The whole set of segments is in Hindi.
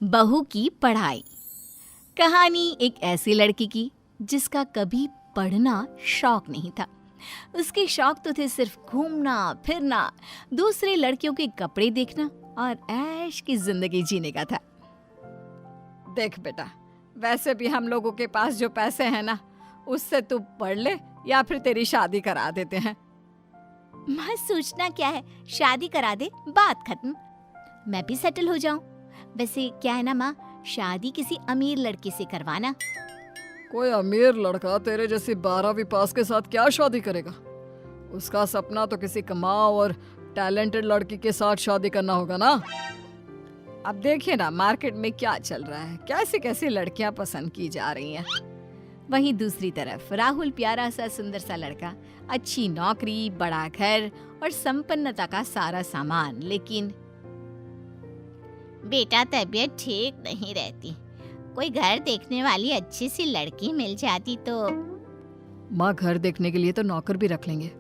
बहू की पढ़ाई। कहानी एक ऐसी लड़की की जिसका कभी पढ़ना शौक नहीं था। उसके शौक तो थे सिर्फ घूमना फिरना, दूसरे लड़कियों के कपड़े देखना और ऐश की जिंदगी जीने का था। देख बेटा, वैसे भी हम लोगों के पास जो पैसे हैं ना, उससे तू पढ़ ले या फिर तेरी शादी करा देते हैं। माँ सोचना क्या है, शादी करा दे, बात खत्म, मैं भी सेटल हो जाऊं। वैसे क्या है ना माँ, शादी किसी अमीर लड़के से करवाना। कोई अमीर लड़का तेरे जैसी 12वीं पास के साथ क्या शादी करेगा? उसका सपना तो किसी कमाओ और टैलेंटेड लड़की के साथ शादी करना होगा ना। अब देखिए ना मार्केट में क्या चल रहा है, कैसी कैसी लड़कियां पसंद की जा रही हैं। वहीं दूसरी तरफ राहुल प्यारा सा सुंदर सा लड़का, अच्छी नौकरी, बड़ा घर और संपन्नता का सारा सामान, लेकिन बेटा तबीयत ठीक नहीं रहती, कोई घर देखने वाली अच्छी सी लड़की मिल जाती तो। माँ घर देखने के लिए तो नौकर भी रख लेंगे,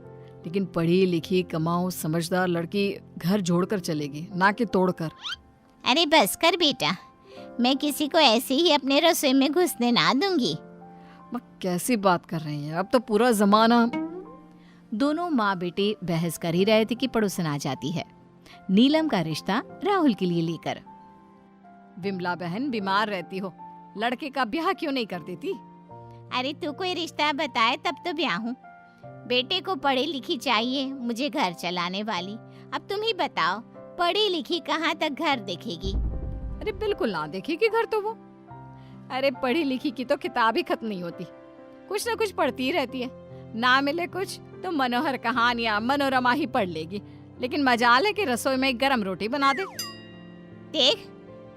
लेकिन पढ़ी लिखी कमाओ समझदार लड़की घर जोड़कर चलेगी, ना कि तोड़कर। अरे बस कर बेटा, मैं किसी को ऐसे ही अपने रसोई में घुसने ना दूंगी। माँ कैसी बात कर रही हैं, अब तो पूरा जमाना। दोनों माँ बेटे बहस कर ही रहे थे कि पड़ोसन आ जाती है नीलम का रिश्ता राहुल के लिए लेकर। विमला बहन बीमार रहती हो, लड़के का ब्याह क्यों नहीं कर देती? अरे तू कोई रिश्ता बताए तब तो ब्याह हूँ। बेटे को पढ़ी लिखी चाहिए, मुझे घर चलाने वाली। अब तुम ही बताओ, पढ़ी लिखी कहाँ तक घर देखेगी? अरे बिल्कुल ना देखेगी घर तो वो। अरे पढ़ी लिखी की तो किताब ही खत्म नहीं होती, कुछ ना कुछ पढ़ती ही रहती है। ना मिले कुछ तो मनोहर कहानियां मनोरमा ही पढ़ लेगी, लेकिन मजाल है कि रसोई में एक गरम रोटी बना दे। देख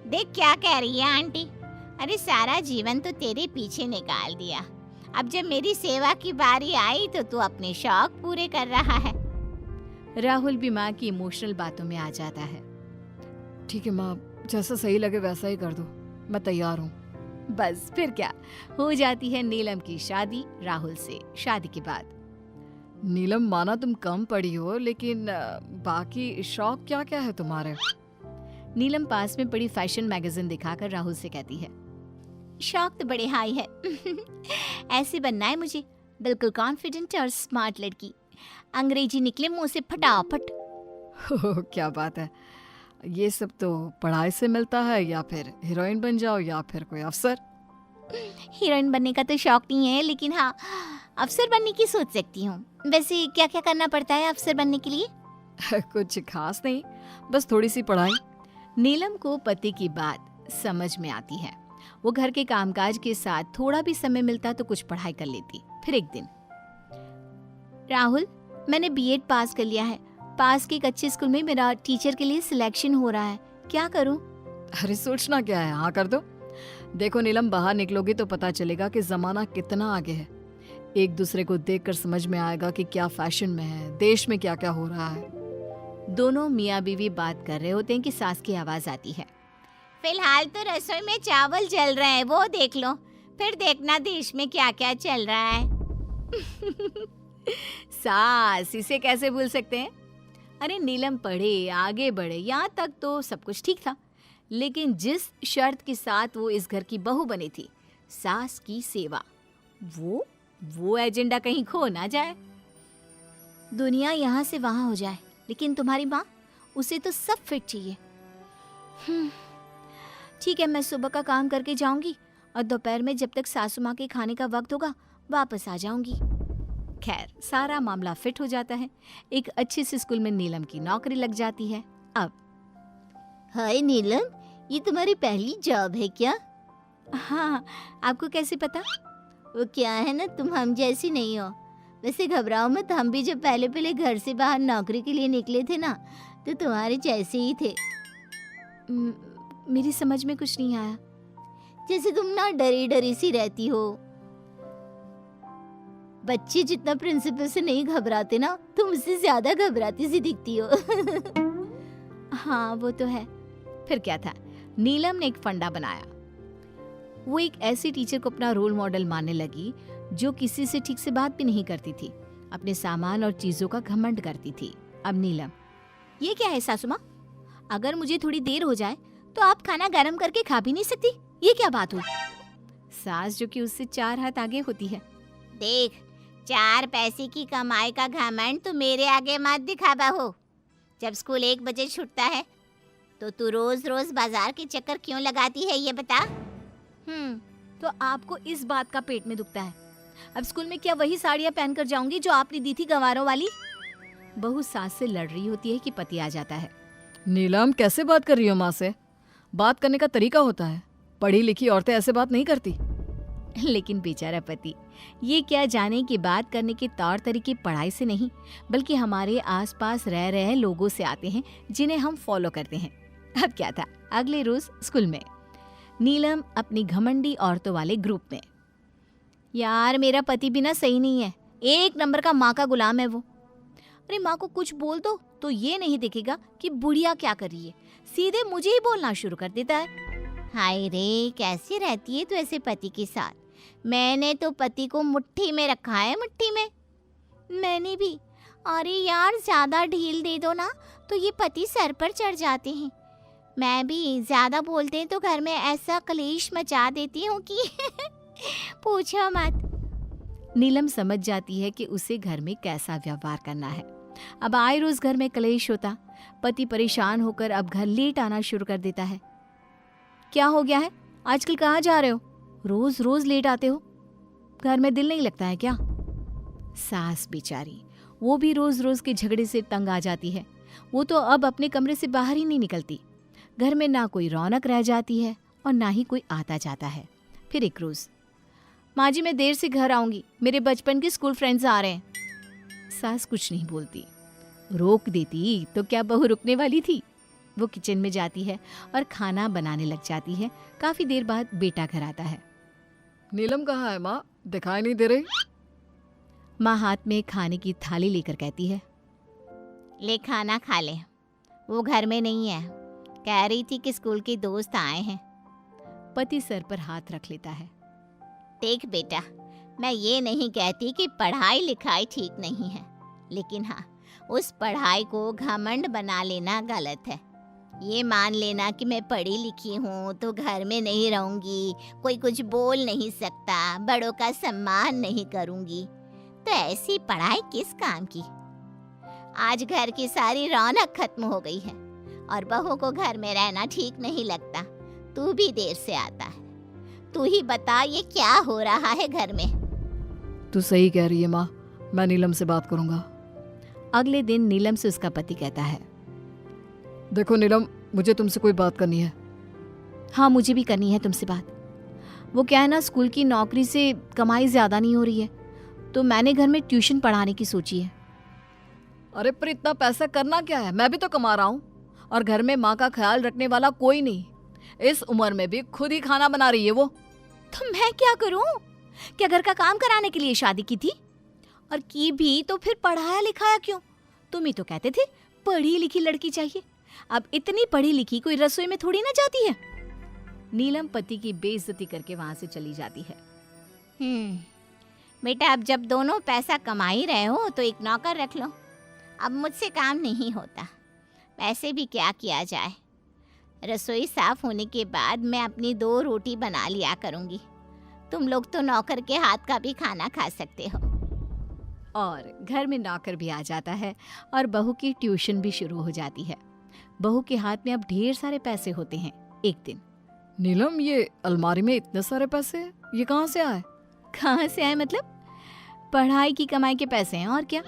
देख क्या कह रही है आंटी। अरे सारा जीवन तो तेरे पीछे निकाल दिया, अब जब मेरी सेवा की बारी आई तो तू अपने शौक पूरे कर रहा है। राहुल भी माँ की इमोशनल बातों में आ जाता है। ठीक है माँ, जैसा सही लगे वैसा ही कर दो, मैं तैयार हूँ। बस फिर क्या, हो जाती है नीलम की शादी राहुल से। शादी के बाद नीलम माना तुम कम पढ़ी हो, लेकिन बाकी शौक क्या क्या है तुम्हारे? नीलम पास में पड़ी फैशन मैगजीन दिखाकर राहुल से कहती है, शौक तो बड़े हाई है ऐसे बनना है मुझे, बिल्कुल कॉन्फिडेंट और स्मार्ट लड़की, अंग्रेजी निकले मुंह से फटाफट। क्या बात है, ये सब तो पढ़ाई से मिलता है, या फिर हीरोइन बन जाओ या फिर कोई अफसर। हीरोइन बनने का तो शौक नहीं है, लेकिन हाँ अफसर बनने की सोच सकती हूँ। वैसे क्या क्या करना पड़ता है अफसर बनने के लिए? कुछ खास नहीं, बस थोड़ी सी पढ़ाई। नीलम को पति की बात समझ में आती है। वो घर के कामकाज के साथ थोड़ा भी समय मिलता तो कुछ पढ़ाई कर लेती। फिर एक दिन, राहुल मैंने बीएड पास कर लिया है, पास के एक अच्छे स्कूल में मेरा टीचर के लिए सिलेक्शन हो रहा है, क्या करूं? अरे सोचना क्या है, हाँ कर दो। देखो नीलम, बाहर निकलोगी तो पता चलेगा कि जमाना कितना आगे है। एक दूसरे को देखकर समझ में आएगा कि क्या फैशन में है, देश में क्या क्या हो रहा है। दोनों मियाँ बीवी बात कर रहे होते हैं कि सास की आवाज आती है। फिलहाल तो रसोई में चावल जल रहे हैं, वो देख लो, फिर देखना देश में क्या क्या चल रहा है। सास, इसे कैसे भूल सकते हैं। अरे नीलम पढ़े, आगे बढ़े, यहाँ तक तो सब कुछ ठीक था, लेकिन जिस शर्त के साथ वो इस घर की बहू बनी थी, सास की सेवा, वो एजेंडा कहीं खो ना जाए। दुनिया यहाँ से वहाँ हो जाए, लेकिन तुम्हारी माँ, उसे तो सब फिट चाहिए। ठीक है, मैं सुबह का काम करके जाऊंगी और दोपहर में जब तक सासू माँ के खाने का वक्त होगा वापस आ जाऊंगी। खैर, सारा मामला फिट हो जाता है। एक अच्छे से स्कूल में नीलम की नौकरी लग जाती है। अब हाय नीलम, ये तुम्हारी पहली जॉब है क्या? हाँ, आपको कैसे पता? वो क्या है ना, तुम हम जैसी नहीं हो। वैसे घबराओ मत, हम भी जब पहले पहले घर से बाहर नौकरी के लिए निकले थे ना, तो तुम्हारे जैसे ही थे। मेरी समझ में कुछ नहीं आया। जैसे तुम ना डरी डरी सी रहती हो। बच्चे जितना प्रिंसिपल से नहीं घबराते ना, तुम उससे ज्यादा घबराती सी दिखती हो। हाँ वो तो है। फिर क्या था, नीलम ने एक फंडा बनाया। वो एक ऐसी टीचर को अपना रोल मॉडल मानने लगी जो किसी से ठीक से बात भी नहीं करती थी, अपने सामान और चीजों का घमंड करती थी। अब नीलम, ये क्या है सासू माँ? अगर मुझे थोड़ी देर हो जाए तो आप खाना गर्म करके खा भी नहीं सकती? ये क्या बात हुई? सास जो कि उससे 4 हाथ आगे होती है। देख, 4 पैसे की कमाई का घमंड तू मेरे आगे मत दिखा बहू। जब स्कूल 1 बजे छूटता है तो तू रोज रोज बाजार के चक्कर क्यों लगाती है, ये बता। तो आपको इस बात का पेट में दुखता है? अब स्कूल में क्या वही साड़ियाँ पहनकर जाऊंगी जो आपने दी थी गंवारों वाली? बहू सास से लड़ रही होती है कि पति आ जाता है। नीलम, कैसे बात कर रही हो माँ से? बात करने का तरीका होता है, पढ़ी लिखी औरतें ऐसे बात नहीं करती। लेकिन बेचारा पति ये क्या जाने कि बात करने के तौर तरीके पढ़ाई से नहीं बल्कि हमारे आसपास रह रहे लोगों से आते हैं जिन्हें हम फॉलो करते हैं। अब क्या था, अगले रोज स्कूल में नीलम अपनी घमंडी औरतों वाले ग्रुप में। यार मेरा पति भी ना सही नहीं है, 1 नंबर का माँ का गुलाम है वो। अरे माँ को कुछ बोल दो तो ये नहीं देखेगा कि बुढ़िया क्या कर रही है, सीधे मुझे ही बोलना शुरू कर देता है। हाय रे, कैसी रहती है तू ऐसे पति के साथ? मैंने तो पति को मुट्ठी में रखा है, मुट्ठी में। मैंने भी। अरे यार, ज्यादा ढील दे दो ना तो ये पति सर पर चढ़ जाते हैं। मैं भी, ज्यादा बोलते हैं तो घर में ऐसा कलेश मचा देती हूँ कि पूछो मत। नीलम समझ जाती है कि उसे घर में कैसा व्यवहार करना है। अब आए रोज घर में कलेश होता। पति परेशान होकर अब घर लेट आना शुरू कर देता है। क्या हो गया है, आजकल कहाँ जा रहे हो? रोज रोज लेट आते हो, घर में दिल नहीं लगता है क्या? सास बेचारी, वो भी रोज रोज के झगड़े से तंग आ जाती है। वो तो अब अपने कमरे से बाहर ही नहीं निकलती। घर में ना कोई रौनक रह जाती है और ना ही कोई आता जाता है। फिर एक रोज, माँ जी मैं देर से घर आऊंगी, मेरे बचपन के स्कूल फ्रेंड्स आ रहे हैं। सास कुछ नहीं बोलती, रोक देती तो क्या बहू रुकने वाली थी। वो किचन में जाती है और खाना बनाने लग जाती है। काफी देर बाद बेटा घर आता है। नीलम कहाँ है माँ, दिखाई नहीं दे रही? माँ हाथ में खाने की थाली लेकर कहती है, ले खाना खा ले। वो घर में नहीं है, कह रही थी कि स्कूल के दोस्त आए हैं। पति सर पर हाथ रख लेता है। देख बेटा, मैं ये नहीं कहती कि पढ़ाई लिखाई ठीक नहीं है, लेकिन हाँ, उस पढ़ाई को घमंड बना लेना गलत है। ये मान लेना कि मैं पढ़ी लिखी हूँ तो घर में नहीं रहूंगी, कोई कुछ बोल नहीं सकता, बड़ों का सम्मान नहीं करूंगी, तो ऐसी पढ़ाई किस काम की? आज घर की सारी रौनक खत्म हो गई है और बहू को घर में रहना ठीक नहीं लगता। तू भी देर से आता है, तू ही बता ये क्या हो रहा है घर में? तू सही कह रही है माँ, मैं नीलम से बात करूंगा। अगले दिन नीलम से उसका पति कहता है, देखो नीलम, मुझे तुमसे कोई बात करनी है। हाँ मुझे भी करनी है तुमसे बात। वो क्या है ना, स्कूल की नौकरी से कमाई ज्यादा नहीं हो रही है तो मैंने घर में ट्यूशन पढ़ाने की सोची है। अरे पर इतना पैसा करना क्या है, मैं भी तो कमा रहा हूँ और घर में माँ का ख्याल रखने वाला कोई नहीं। इस उम्र में भी खुद ही खाना बना रही है वो। तो मैं क्या करूं? क्या घर का काम कराने के लिए शादी की थी? और की भी तो फिर पढ़ाया लिखाया क्यों? तुम ही तो कहते थे पढ़ी लिखी लड़की चाहिए। अब इतनी पढ़ी लिखी कोई रसोई में थोड़ी ना जाती है। नीलम पति की बेइज्जती करके वहां से चली जाती है। बेटा, अब जब दोनों पैसा कमा ही रहे हो तो एक नौकर रख लो। अब मुझसे काम नहीं होता, वैसे भी क्या किया जाए। रसोई साफ होने के बाद मैं अपनी 2 रोटी बना लिया करूंगी। तुम लोग तो नौकर के हाथ का भी खाना खा सकते हो। और घर में नौकर भी आ जाता है और बहू की ट्यूशन भी शुरू हो जाती है। बहू के हाथ में अब ढेर सारे पैसे होते हैं। एक दिन, नीलम, ये अलमारी में इतने सारे पैसे, ये कहाँ से आए? कहाँ से आए मतलब? पढ़ाई की कमाई के पैसे हैं और क्या।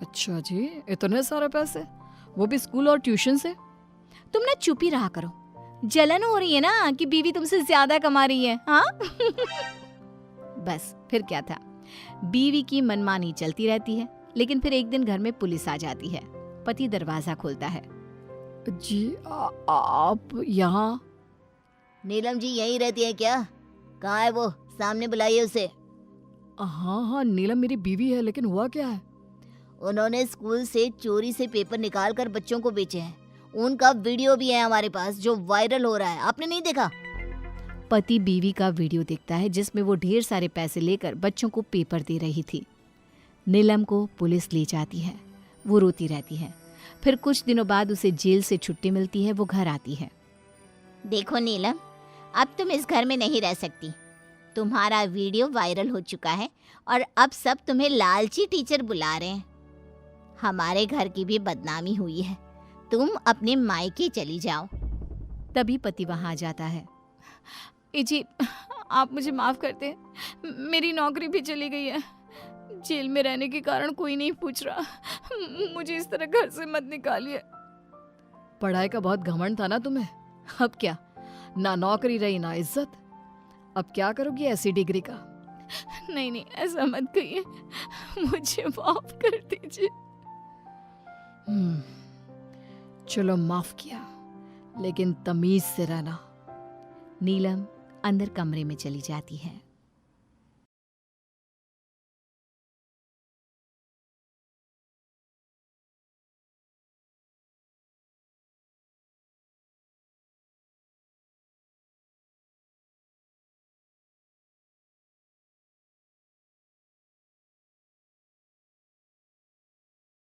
अच्छा जी, इतने सारे पैसे, वो भी स्कूल और ट्यूशन से? तुम ना चुप ही रहा करो, जलन हो रही है ना कि बीवी तुमसे ज्यादा कमा रही है। हाँ बस फिर क्या था, बीवी की मनमानी चलती रहती है। लेकिन फिर एक दिन घर में पुलिस आ जाती है। पति दरवाजा खोलता है। जी आप यहाँ? नीलम जी यहीं रहती है क्या? कहाँ है वो? सामने बुलाइए उसे। हाँ हाँ, नीलम मेरी बीवी है, लेकिन हुआ क्या है? उन्होंने स्कूल से चोरी से पेपर निकाल कर बच्चों को बेचे हैं। उनका वीडियो भी है हमारे पास जो वायरल हो रहा है, आपने नहीं देखा? पति बीवी का वीडियो देखता है जिसमें वो ढेर सारे पैसे लेकर बच्चों को पेपर दे रही थी। नीलम को पुलिस ले जाती है। वो रोती रहती है। फिर कुछ दिनों बाद उसे जेल से छुट्टी मिलती है। वो घर आती है। देखो नीलम, अब तुम इस घर में नहीं रह सकती। तुम्हारा वीडियो वायरल हो चुका है और अब सब तुम्हें लालची टीचर बुला रहे हैं। हमारे घर की भी बदनामी हुई है। तुम अपने मायके चली जाओ। तभी पति वहां आ जाता है। ए जी, आप मुझे माफ कर दें, मेरी नौकरी भी चली गई है। जेल में रहने के कारण कोई नहीं पूछ रहा। मुझे इस तरह घर से मत निकालिए। पढ़ाई का बहुत घमंड था ना तुम्हें, अब क्या, ना नौकरी रही ना इज्जत। अब क्या करोगी ऐसी डिग्री का? नहीं नहीं, ऐसा मत कहिए, मुझे माफ कर दीजिए। चलो माफ किया, लेकिन तमीज से रहना। नीलम अंदर कमरे में चली जाती है।